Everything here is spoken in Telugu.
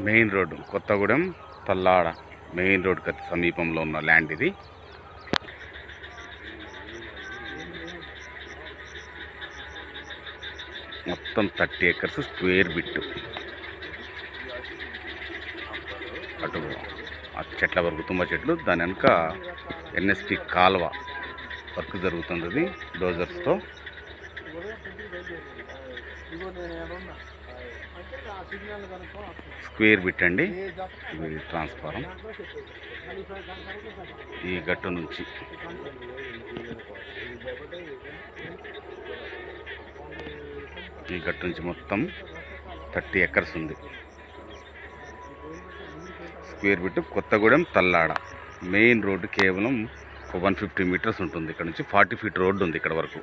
Main road Kothagudem Tallada main రోడ్డుకి సమీపంలో ఉన్న ల్యాండ్ ఇది. మొత్తం 30 acres స్క్వేర్ బిట్. అటు ఆ చెట్ల వరకు తుమ్మ చెట్లు, దాని వెనుక ఎన్ఎస్పి కాల్వ వర్క్ జరుగుతుంది. అది డోజర్స్తో. స్క్వేర్ బిట్ అండి ఇది ట్రాన్స్ఫారం. ఈ గట్టు నుంచి మొత్తం 30 acres ఉంది. Square bit Kothagudem Tallada main road కేవలం 150 meters ఉంటుంది. ఇక్కడ నుంచి 40 feet రోడ్డు ఉంది ఇక్కడ వరకు.